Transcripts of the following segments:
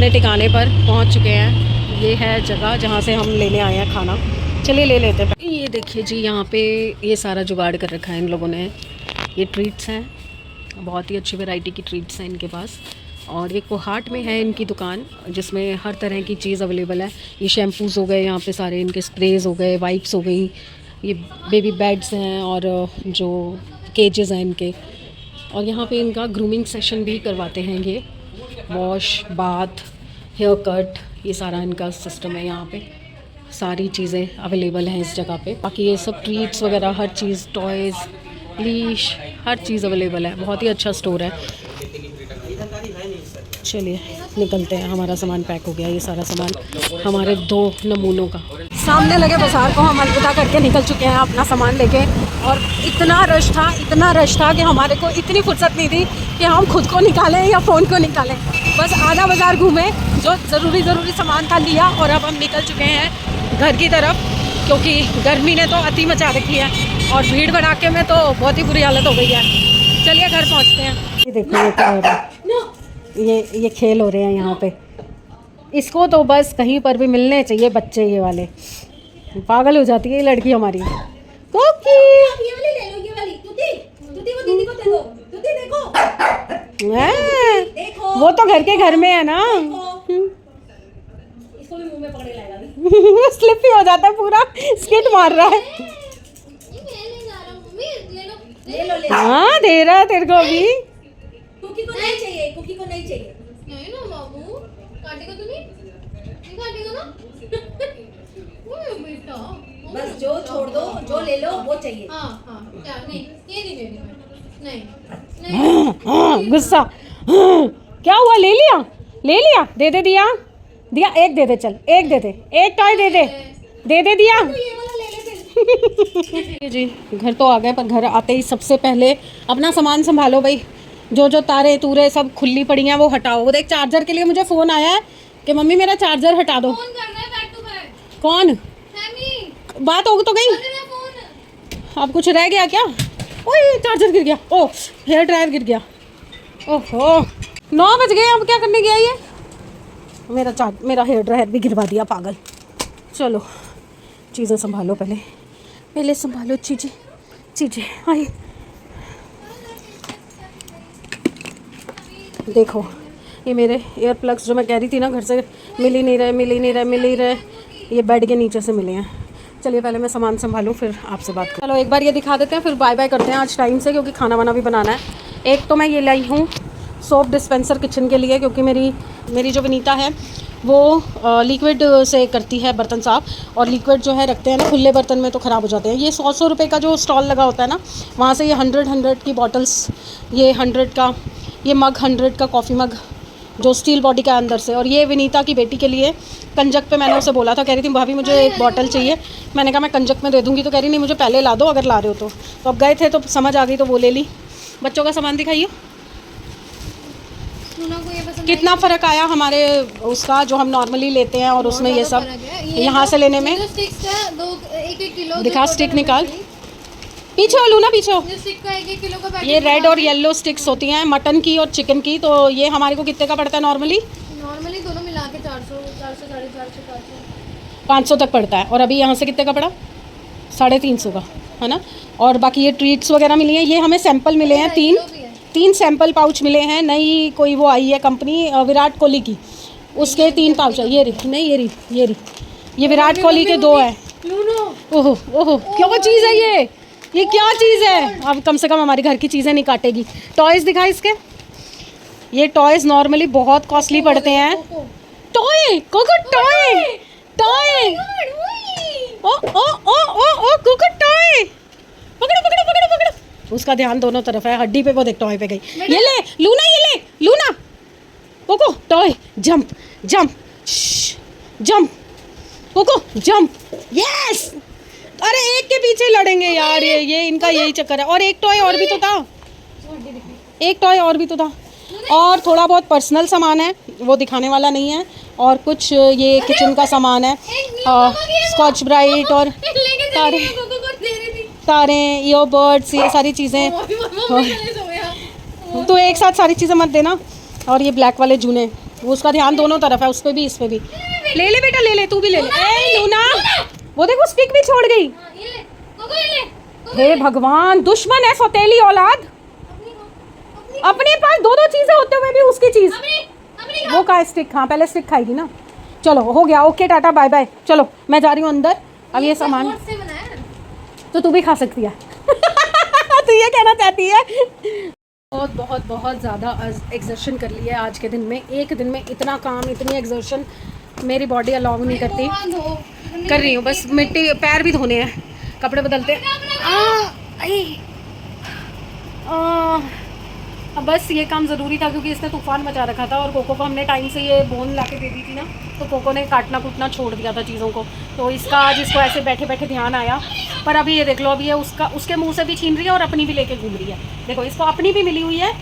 अपने ठिकाने पर पहुंच चुके हैं। ये है जगह जहां से हम लेने आए हैं खाना। चलिए ले लेते हैं। ये देखिए जी, यहाँ पे ये सारा जुगाड़ कर रखा है इन लोगों ने। ये ट्रीट्स हैं, बहुत ही अच्छी वैरायटी की ट्रीट्स हैं इनके पास। और ये कोहाट में है इनकी दुकान, जिसमें हर तरह की चीज़ अवेलेबल है। ये शैम्पूज़ हो गए यहाँ पे सारे, इनके स्प्रेज़ हो गए, वाइप्स हो गई, ये बेबी बेड्स हैं और जो केजेस हैं इनके। और यहाँ पे इनका ग्रूमिंग सेशन भी करवाते हैं ये, वॉश, बाथ, हेयर कट, ये सारा इनका सिस्टम है। यहाँ पे सारी चीज़ें अवेलेबल हैं इस जगह पे। बाकी ये सब ट्रीट्स वगैरह हर चीज़, टॉयज़, लीश, हर चीज़ अवेलेबल है। बहुत ही अच्छा स्टोर है। चलिए निकलते हैं, हमारा सामान पैक हो गया। ये सारा सामान हमारे 2 नमूनों का। सामने लगे बाज़ार को हम अलविदा करके निकल चुके हैं अपना सामान लेके। और इतना रश था कि हमारे को इतनी फुर्सत नहीं थी कि हम खुद को निकालें या फ़ोन को निकालें। बस आधा बाज़ार घूमे, जो ज़रूरी सामान था लिया, और अब हम निकल चुके हैं घर की तरफ, क्योंकि गर्मी ने तो अति मचा रखी है और भीड़ भड़ाके में तो बहुत ही बुरी हालत हो गई है। चलिए घर पहुँचते हैं। ये देखो, ये क्या हो रहा है, ये खेल हो रहे हैं यहाँ पे। इसको तो बस कहीं पर भी मिलने चाहिए बच्चे, ये वाले। पागल हो जाती है ये लड़की हमारी। कोकी ये वाली ले लो, ये वाली तुती वो दीदी को दे दो। तुती देखो, वो तो घर के घर में है ना। इसको भी मुंह में पकड़े लाएगा। स्लिप ही हो जाता है, पूरा स्किट मार रहा है। ले लो। हाँ दे रहा है तेरे को अभी। कुकी को नहीं चाहिए, कुकी को नहीं चाहिए। नहीं ना बाबू, काटेगा तो नहीं काटेगा ना। ओए बेटा, बस जो छोड़ दो, जो ले लो वो चाहिए। हाँ क्या, नहीं ये नहीं लेनी, नहीं। गुस्सा। क्या हुआ, ले लिया, दे दिया, एक दे दे, चल एक दे दे, एक टॉय दे दे दिया। जी घर तो आ गए, पर घर आते ही सबसे पहले अपना सामान संभालो भाई। जो तारे तूरे सब खुली पड़ी हैं वो हटाओ। वो देख, चार्जर के लिए मुझे फ़ोन आया है कि मम्मी मेरा चार्जर हटा दो। कौन बात हो तो गई, अब कुछ रह गया क्या? ओए चार्जर गिर गया, ओह हेयर ड्रायर गिर गया। ओहो 9 बज गए, अब क्या करने गया ये? मेरा हेयर ड्रायर भी गिरवा दिया, पागल। चलो चीज़ें संभालो, पहले संभालो चीज़ें। आई देखो, ये मेरे एयर प्लग्स जो मैं कह रही थी ना घर से मिल ही नहीं रहे, ये बेड के नीचे से मिले हैं। चलिए पहले मैं सामान संभालूँ, फिर आपसे बात करूँ। चलो एक बार ये दिखा देते हैं, फिर बाय बाय करते हैं आज टाइम से, क्योंकि खाना वाना भी बनाना है। एक तो मैं ये लाई हूँ सोप डिस्पेंसर किचन के लिए, क्योंकि मेरी जो विनीता है वो लिक्विड से करती है बर्तन साफ, और लिक्विड जो है रखते हैं ना खुले बर्तन में तो ख़राब हो जाते हैं। ये 100 रुपये का जो स्टॉल लगा होता है ना, वहाँ से ये 100 की बॉटल्स, ये 100 का ये मग, 100 का कॉफ़ी मग जो स्टील बॉडी का अंदर से। और ये विनीता की बेटी के लिए कंजक पे मैंने उसे बोला था, कह रही थी भाभी मुझे एक बॉटल चाहिए। मैंने कहा मैं कंजक में दे दूँगी, तो कह रही नहीं मुझे पहले ला दो अगर ला रहे हो तो अब गए थे तो समझ आ गई तो वो ले ली। बच्चों का सामान दिखाइए, कितना फ़र्क आया हमारे उसका जो हम नॉर्मली लेते हैं और उसमें ये सब यहाँ से लेने में। दिखा स्टिक निकाल, पीछे हो लूना, पीछे हो।1 किलो का ये रेड और येलो स्टिक्स होती हैं मटन की और चिकन की। तो ये हमारे को कितने का पड़ता है नॉर्मली दोनों मिला के 400 500 तक पड़ता है। और अभी यहाँ से कितने का पड़ा? 350 का, है ना। और बाकी ये ट्रीट्स वगैरह मिली हैं, ये हमें सैंपल मिले हैं, 3 सैंपल पाउच मिले हैं। नई कोई वो आई है कंपनी विराट कोहली की, उसके 3 पाउच है। ये विराट कोहली के 2 है। ओहो क्या चीज़ है ये क्या चीज़ है? अब कम से कम हमारी घर की चीज़ें नहीं काटेगी। टॉयज़ दिखा इसके, ये टॉयज़ नॉर्मली बहुत कॉस्टली पड़ते हैं। Toy Coco toy Coco toy, पकड़ो। उसका ध्यान दोनों तरफ है, हड्डी पे वो देख टॉय पे गई। ये ले Luna Coco toy, jump Coco jump, yes. अरे एक के पीछे लड़ेंगे यार, ये इनका यही चक्कर है। और एक टॉय और भी तो था, और थोड़ा बहुत पर्सनल सामान है, वो दिखाने वाला नहीं है। और कुछ ये किचन का सामान है, स्कॉच ब्राइट और तारे, ईयरबड्स, ये सारी चीज़ें। तो एक साथ सारी चीज़ें मत देना। और ये ब्लैक वाले जूने, वो उसका ध्यान दोनों तरफ है, उस पर भी इस पर भी। ले ले बेटा, ले ले, तू भी ले ले। ए लूना, वो देखो स्टिक भी छोड़ गई। हे भगवान, दुश्मन है सौतेली औलाद। अपने पास दो दो चीजें होते हुए भी उसकी चीज। वो का स्टिक, हाँ पहले स्टिक खाएगी ना। चलो हो गया, ओके टाटा बाय बाय। चलो मैं जा रही हूँ अंदर। अब ये सामान तो तू भी खा सकती है। तू ये कहना चाहती है? बहुत बहुत बहुत ज़्यादा एक्सर्शन कर लिया है आज के दिन में। एक दिन में इतना काम, इतनी एक्सर्शन मेरी बॉडी अलाउ नहीं करती। कर रही हूँ बस, मिट्टी पैर भी धोने हैं, कपड़े बदलते अब बस ये काम ज़रूरी था क्योंकि इसने तूफ़ान मचा रखा था। और कोको को हमने टाइम से ये बोन ला के दे दी थी ना, तो कोको ने काटना कूटना छोड़ दिया था चीज़ों को। तो इसका आज इसको ऐसे बैठे बैठे ध्यान आया। पर अभी ये देख लो, अभी ये उसके मुंह से भी छीन रही है और अपनी भी लेके घूम रही है। देखो इसको अपनी भी मिली हुई है,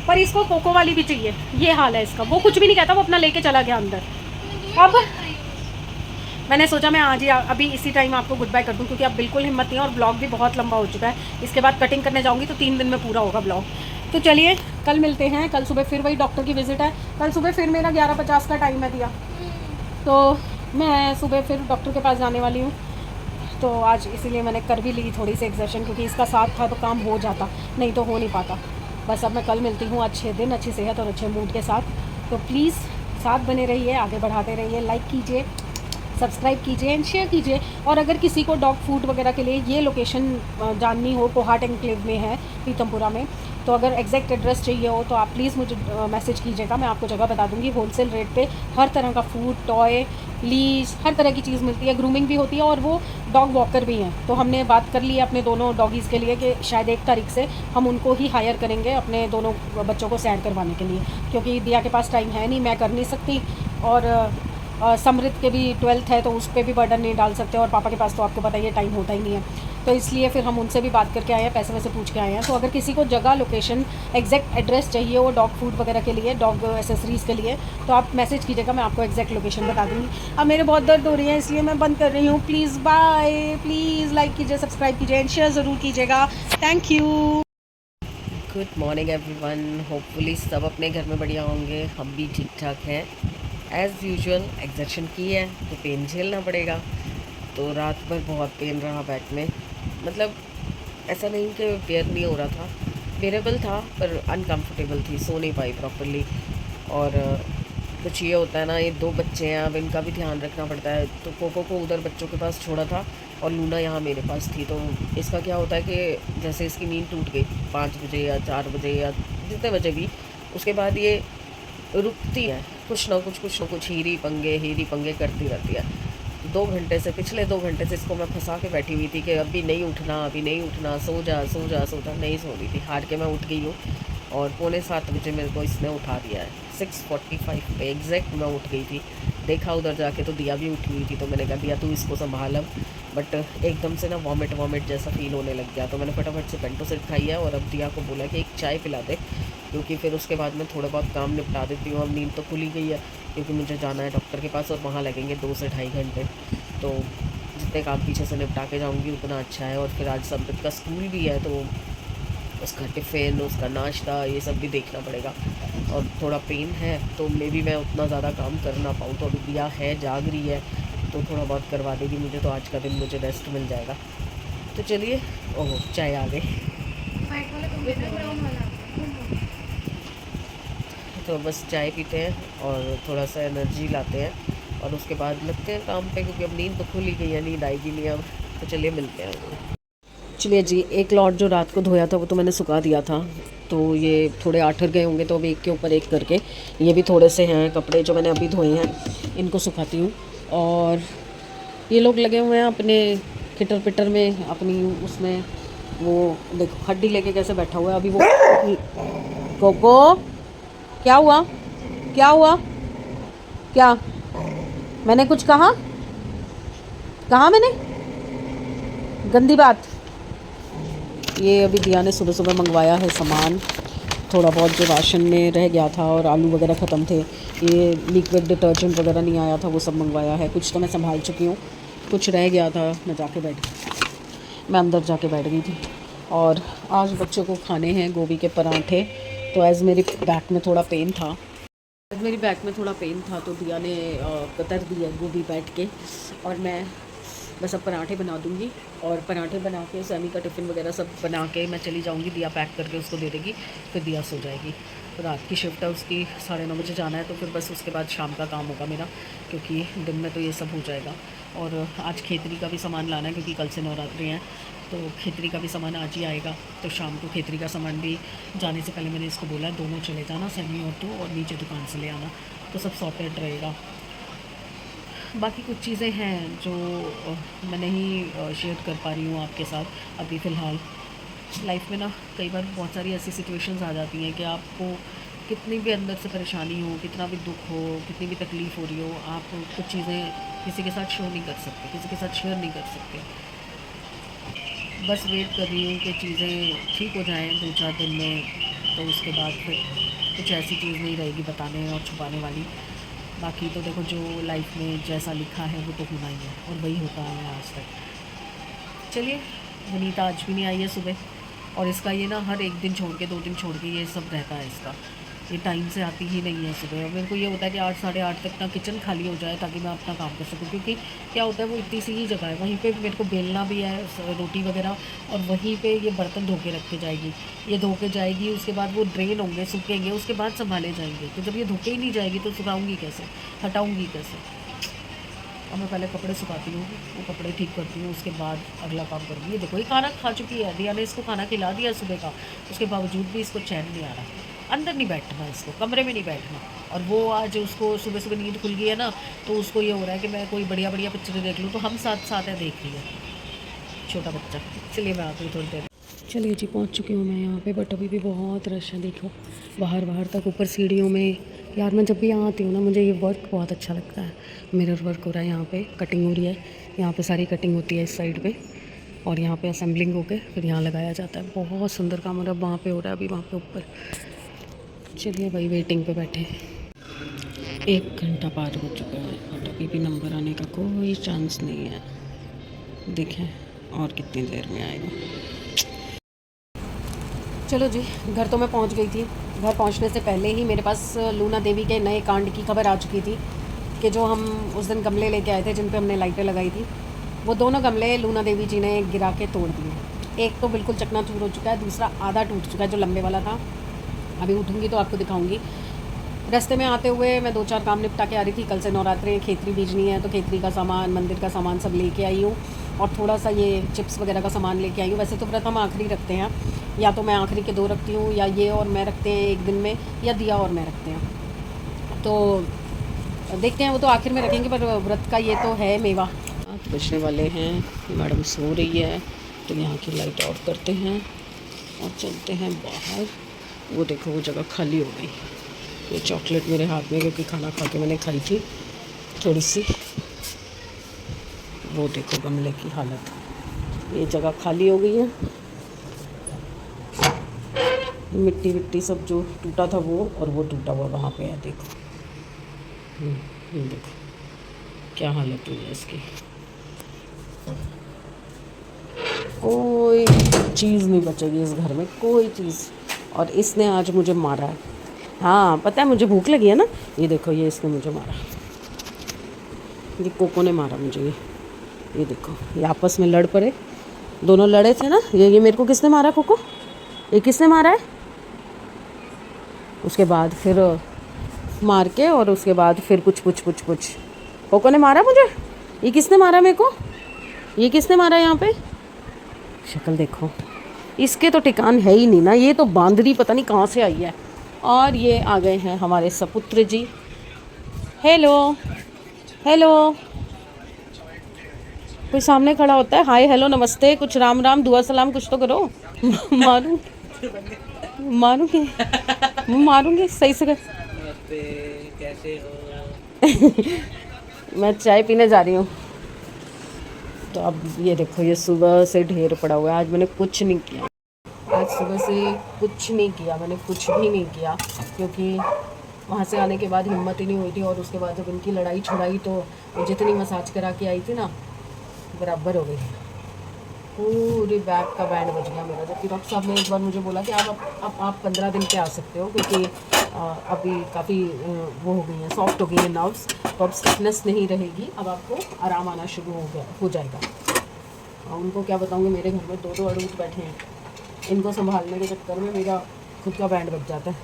पर इसको कोको वाली भी चाहिए। ये हाल है इसका। वो कुछ भी नहीं कहता, वो अपना लेके चला गया अंदर। अब मैंने सोचा मैं आज ही अभी इसी टाइम आपको गुड बाय कर दूं, क्योंकि अब बिल्कुल हिम्मत नहीं है और ब्लॉग भी बहुत लंबा हो चुका है। इसके बाद कटिंग करने जाऊंगी तो 3 दिन में पूरा होगा ब्लॉग। तो चलिए कल मिलते हैं। कल सुबह फिर वही डॉक्टर की विज़िट है। कल सुबह फिर मेरा 11:50 का टाइम है दिया, तो मैं सुबह फिर डॉक्टर के पास जाने वाली हूँ। तो आज इसीलिए मैंने कर भी ली थोड़ी सी एक्सर्शन, क्योंकि इसका साथ था तो काम हो जाता, नहीं तो हो नहीं पाता। बस अब मैं कल मिलती हूँ अच्छे दिन, अच्छी सेहत और अच्छे मूड के साथ। तो प्लीज़ साथ बने रहिए, आगे बढ़ाते रहिए, लाइक कीजिए, सब्सक्राइब कीजिए एंड शेयर कीजिए। और अगर किसी को डॉग फूड वगैरह के लिए ये लोकेशन जाननी हो, कोहाट एनक्लेव में है पीतमपुरा में, तो अगर एग्जैक्ट एड्रेस चाहिए हो तो आप प्लीज़ मुझे मैसेज कीजिएगा, मैं आपको जगह बता दूंगी। होलसेल रेट पे हर तरह का फूड, टॉय, लीज, हर तरह की चीज़ मिलती है। ग्रूमिंग भी होती है और वो डॉग वॉकर भी हैं। तो हमने बात कर ली है अपने दोनों डॉगीज़ के लिए कि शायद 1 तारीख से हम उनको ही हायर करेंगे अपने दोनों बच्चों को सैर करवाने के लिए, क्योंकि दिया के पास टाइम है नहीं, मैं कर नहीं सकती। और समृद्ध के भी 12th है तो उस पर भी बर्डन नहीं डाल सकते, और पापा के पास तो आपको पता ही है टाइम होता ही नहीं है। तो इसलिए फिर हम उनसे भी बात करके आए हैं, पैसे वैसे पूछ के आए हैं। तो अगर किसी को जगह, लोकेशन, एग्जैक्ट एड्रेस चाहिए हो डॉग फूड वगैरह के लिए, डॉग एसेसरीज़ के लिए, तो आप मैसेज कीजिएगा, मैं आपको एग्जैक्ट लोकेशन बता दूँगी। अब मेरे बहुत दर्द हो रही है इसलिए मैं बंद कर रही हूँ। Please bye. प्लीज़ लाइक कीजिए, सब्सक्राइब कीजिए एंड शेयर ज़रूर कीजिएगा। Thank you. Good morning everyone. Hopefully सब अपने घर में बढ़िया होंगे, हम भी ठीक ठाक हैं। एज़ यूजुअल एक्सर्शन की है तो पेन झेलना पड़ेगा। तो रात भर बहुत पेन रहा बैक में, मतलब ऐसा नहीं कि बेयर नहीं हो रहा था, बेरेबल था पर अनकंफर्टेबल थी, सो नहीं पाई प्रॉपरली। और कुछ ये होता है ना, ये 2 बच्चे हैं, अब इनका भी ध्यान रखना पड़ता है। तो कोको को उधर बच्चों के पास छोड़ा था और लूना यहाँ मेरे पास थी। तो इसका क्या होता है कि जैसे इसकी नींद टूट गई 5 बजे या 4 बजे या जितने बजे भी, उसके बाद ये रुकती है, कुछ ना कुछ हीरी पंगे करती रहती है। 2 घंटे से, पिछले 2 घंटे से इसको मैं फंसा के बैठी हुई थी कि अभी नहीं उठना, सो जा, नहीं सो रही थी। हार के मैं उठ गई हूँ और 6:45 बजे मेरे को इसने उठा दिया है। 6:45 पे एग्जैक्ट मैं उठ गई थी। देखा उधर जाके तो दिया भी उठी हुई थी, तो मैंने कहा दिया तू इसको संभाल अब। बट एकदम से ना वॉमिट जैसा फील होने लग गया, तो मैंने फटाफट से पेंटोसिड खाई है और अब दिया को बोला कि एक चाय पिला दे, क्योंकि फिर उसके बाद मैं थोड़ा बहुत काम निपटा देती हूँ। अब नींद तो खुली गई है क्योंकि मुझे जाना है डॉक्टर के पास और वहाँ लगेंगे 2 से ढाई घंटे। तो जितने काम पीछे से निपटा के जाऊँगी उतना अच्छा है। और फिर आज समृद्ध का स्कूल भी है, तो उसका टिफ़िन, उसका नाश्ता, ये सब भी देखना पड़ेगा। और थोड़ा पेन है तो मे बी मैं उतना ज़्यादा काम कर ना पाऊँ। तो अभी दिया है, जाग रही है, तो थोड़ा बहुत करवा देगी मुझे, तो आज का दिन मुझे रेस्ट मिल जाएगा। तो चलिए, ओह चाय आ गई। तो बस चाय पीते हैं और थोड़ा सा एनर्जी लाते हैं और उसके बाद लगते हैं काम पे, क्योंकि अब नींद तो खुल ही गई है, नींद आएगी नहीं अब। तो चलिए मिलते हैं। चलिए जी, एक लॉट जो रात को धोया था वो तो मैंने सुखा दिया था, तो ये थोड़े आठर गए होंगे, तो अब एक के ऊपर एक करके ये भी थोड़े से हैं कपड़े जो मैंने अभी धोए हैं, इनको सुखाती हूँ। और ये लोग लगे हुए हैं अपने खिटर पिटर में, अपनी उसमें, वो देखो हड्डी लेके कैसे बैठा हुआ है अभी वो। कोको क्या हुआ, क्या मैंने कुछ कहा मैंने गंदी बात। ये अभी दिया ने सुबह सुबह मंगवाया है सामान, थोड़ा बहुत जो राशन में रह गया था और आलू वगैरह ख़त्म थे, ये लिक्विड डिटर्जेंट वगैरह नहीं आया था, वो सब मंगवाया है। कुछ तो मैं संभाल चुकी हूँ, कुछ रह गया था, मैं अंदर जाके बैठ गई थी। और आज बच्चों को खाने हैं गोभी के पराठे, तो एज़ मेरी बैक में थोड़ा पेन था मेरी बैक में थोड़ा पेन था तो दिया ने कतर दी है गोभी बैठ के, और मैं बस अब पराठे बना दूँगी और पराठे बना के सैमी का टिफ़िन वगैरह सब बना के मैं चली जाऊँगी। दिया पैक करके उसको दे देगी, फिर दिया सो जाएगी। तो रात की शिफ्ट है उसकी, 9:30 बजे जाना है, तो फिर बस उसके बाद शाम का काम होगा मेरा, क्योंकि दिन में तो ये सब हो जाएगा। और आज खेतरी का भी सामान लाना है क्योंकि कल से नवरात्रि हैं, तो खेतरी का भी सामान आज ही आएगा। तो शाम को खेतरी का सामान भी जाने से पहले मैंने इसको बोला है दोनों चले जाना, सैमी और तू, और नीचे दुकान से ले आना, तो सब सॉर्टेड रहेगा। बाकी कुछ चीज़ें हैं जो मैं नहीं शेयर कर पा रही हूँ आपके साथ अभी फ़िलहाल। लाइफ में ना कई बार बहुत सारी ऐसी सिचुएशंस आ जाती हैं कि आपको कितनी भी अंदर से परेशानी हो, कितना भी दुख हो, कितनी भी तकलीफ़ हो रही हो, आप कुछ चीज़ें किसी के साथ शो नहीं कर सकते, किसी के साथ शेयर नहीं कर सकते। बस वेट कर रही हूँ कि चीज़ें ठीक हो जाएं 2-4 दिन में, तो उसके बाद फिर कुछ ऐसी चीज़ नहीं रहेगी बताने और छुपाने वाली। बाकी तो देखो जो लाइफ में जैसा लिखा है वो तो होना ही है, और वही होता है आज तक। चलिए, वनीता आज भी नहीं आई है सुबह, और इसका ये ना हर एक दिन छोड़ के 2 दिन छोड़ के ये सब रहता है इसका, ये टाइम से आती ही नहीं है सुबह। और मेरे को ये होता है कि 8 साढ़े 8 तक ना किचन खाली हो जाए ताकि मैं अपना काम कर सकूँ, क्योंकि क्या होता है वो इतनी सी ही जगह है, वहीं पे मेरे को बेलना भी है रोटी वगैरह, और वहीं पे ये बर्तन धो के रख के जाएगी, ये धो के जाएगी, उसके बाद वो ड्रेन होंगे, सूखेंगे, उसके बाद संभाले जाएंगे। तो जब ये धोके ही नहीं जाएगी तो सुखाऊंगी कैसे, हटाऊँगी कैसे? और मैं पहले कपड़े सुखाती हूँ, वो कपड़े ठीक करती हूँ, उसके बाद अगला काम करूँगी। ये देखो ये खाना खा चुकी है, दिया ने इसको खाना खिला दिया सुबह का, उसके बावजूद भी इसको चैन नहीं आ रहा, अंदर नहीं बैठना इसको, कमरे में नहीं बैठना। और वो आज उसको सुबह सुबह नींद खुल गई है ना, तो उसको ये हो रहा है कि मैं कोई बढ़िया बढ़िया पिक्चरें देख लूँ, तो हम साथ साथ है देख रही है छोटा बच्चा। चलिए मैं आती हूँ थोड़ी देर। चलिए जी, पहुँच चुकी हूँ मैं यहाँ पे, बट अभी भी बहुत रश है, देखो बाहर तक, ऊपर सीढ़ियों में। यार मैं जब भी यहाँ आती हूँ ना, मुझे ये वर्क बहुत अच्छा लगता है। मिरर वर्क हो रहा है यहाँ पे, कटिंग हो रही है यहाँ पे, सारी कटिंग होती है इस साइड पे, और यहाँ पे असेंबलिंग होके फिर यहाँ लगाया जाता है। बहुत सुंदर काम हो रहा है, वहाँ पे हो रहा है अभी, वहाँ पे ऊपर। चलिए भाई, वेटिंग पे बैठे, 1 घंटा पार हो चुका है और अभी भी नंबर आने का कोई चांस नहीं है। देखें और कितनी देर में आएगा। चलो जी, घर तो मैं पहुंच गई थी। घर पहुंचने से पहले ही मेरे पास लूना देवी के नए कांड की खबर आ चुकी थी कि जो हम उस दिन गमले लेके आए थे जिन पे हमने लाइटें लगाई थी, वो दोनों गमले लूना देवी जी ने गिरा के तोड़ दिए। एक तो बिल्कुल चकनाचूर हो चुका है, दूसरा आधा टूट चुका है, जो लंबे वाला था। अभी उठूँगी तो आपको दिखाऊँगी। रास्ते में आते हुए मैं 2-4 काम निपटा के आ रही थी। कल से नवरात्रि है, खेतरी बीजनी है, तो खेतरी का सामान, मंदिर का सामान सब लेके आई हूँ, और थोड़ा सा ये चिप्स वगैरह का सामान लेके आई हूँ। वैसे तो व्रत हम आखिरी रखते हैं, या तो मैं आखिरी के 2 रखती हूँ, या ये और मैं रखते हैं एक दिन में, या दिया और मैं रखते हैं। तो देखते हैं, वो तो आखिर में रखेंगे, पर व्रत का ये तो है मेवा। 8 बजने वाले हैं, मैडम सो रही है, तो यहाँ की लाइट ऑफ करते हैं और चलते हैं बाहर। वो देखो वो जगह खाली हो गई। ये चॉकलेट मेरे हाथ में, क्योंकि खाना खा के मैंने खाई थी थोड़ी सी। वो देखो गमले की हालत, ये जगह खाली हो गई है। मिट्टी विट्टी सब जो टूटा था वो, और वो टूटा हुआ वहाँ पे है, देखो। देखो क्या हालत हुई है इसकी, कोई चीज़ नहीं बचेगी इस घर में, कोई चीज़। और इसने आज मुझे मारा है। हाँ पता है, मुझे भूख लगी है ना, ये देखो ये इसने मुझे मारा, ये कोको ने मारा मुझे। ये देखो, ये आपस में लड़ पड़े, दोनों लड़े थे ना। ये मेरे को किसने मारा, कोको? ये किसने मारा है? उसके बाद फिर मार के, और उसके बाद फिर कुछ कोको ने मारा मुझे। ये किसने मारा मेरे को? ये किसने मारा? यहाँ पे शक्ल देखो, इसके तो ठिकान है ही नहीं ना। ये तो बांदरी पता नहीं कहाँ से आई है। और ये आ गए हैं हमारे सपुत्र जी। हेलो हेलो, कोई सामने खड़ा होता है, हाय हेलो नमस्ते, कुछ राम राम दुआ सलाम कुछ तो करो। मारूंगी सही से कर। कैसे हो? मैं चाय पीने जा रही हूँ। तो अब ये देखो, ये सुबह से ढेर पड़ा हुआ है। आज मैंने कुछ नहीं किया, आज सुबह से कुछ नहीं किया, मैंने कुछ भी नहीं किया, क्योंकि वहाँ से आने के बाद हिम्मत ही नहीं हुई थी। और उसके बाद जब इनकी लड़ाई छुड़ाई, तो जितनी मसाज करा के आई थी ना, बराबर हो गई। पूरी बैक का बैंड बज गया मेरा। जबकि डॉक्टर साहब ने एक बार मुझे बोला कि आप 15 दिन पे आ सकते हो, क्योंकि अभी काफ़ी वो हो गई हैं, सॉफ्ट हो गई हैं नर्व्स, तो अब स्टिफनेस नहीं रहेगी, अब आपको आराम आना शुरू हो जाएगा। और उनको क्या बताऊँगी, मेरे घर में 2 अड़ूत बैठे हैं, इनको संभालने के चक्कर में मेरा खुद का बैंड बज जाता है।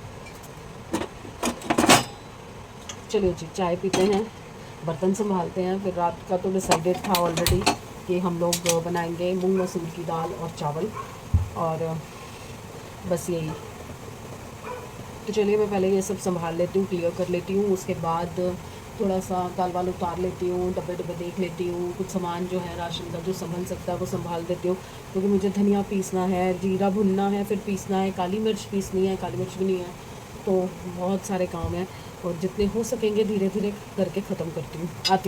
चलिए जी, चाय पीते हैं, बर्तन संभालते हैं। फिर रात का तो डिसाइडेड था ऑलरेडी कि हम लोग बनाएंगे मूंग मसूर की दाल और चावल, और बस यही। तो चलिए मैं पहले ये सब संभाल लेती हूँ, क्लियर कर लेती हूँ, उसके बाद थोड़ा सा दाल वाल उतार लेती हूँ, डब्बे डब्बे देख लेती हूँ, कुछ सामान जो है राशन का जो संभल सकता है वो संभाल देती हूँ, क्योंकि मुझे धनिया पीसना है, जीरा भुनना है, फिर पीसना है, काली मिर्च पीसनी है, काली मिर्च भी नहीं है, तो बहुत सारे काम हैं, और जितने हो सकेंगे धीरे धीरे करके ख़त्म करती हूँ। आती हूँ।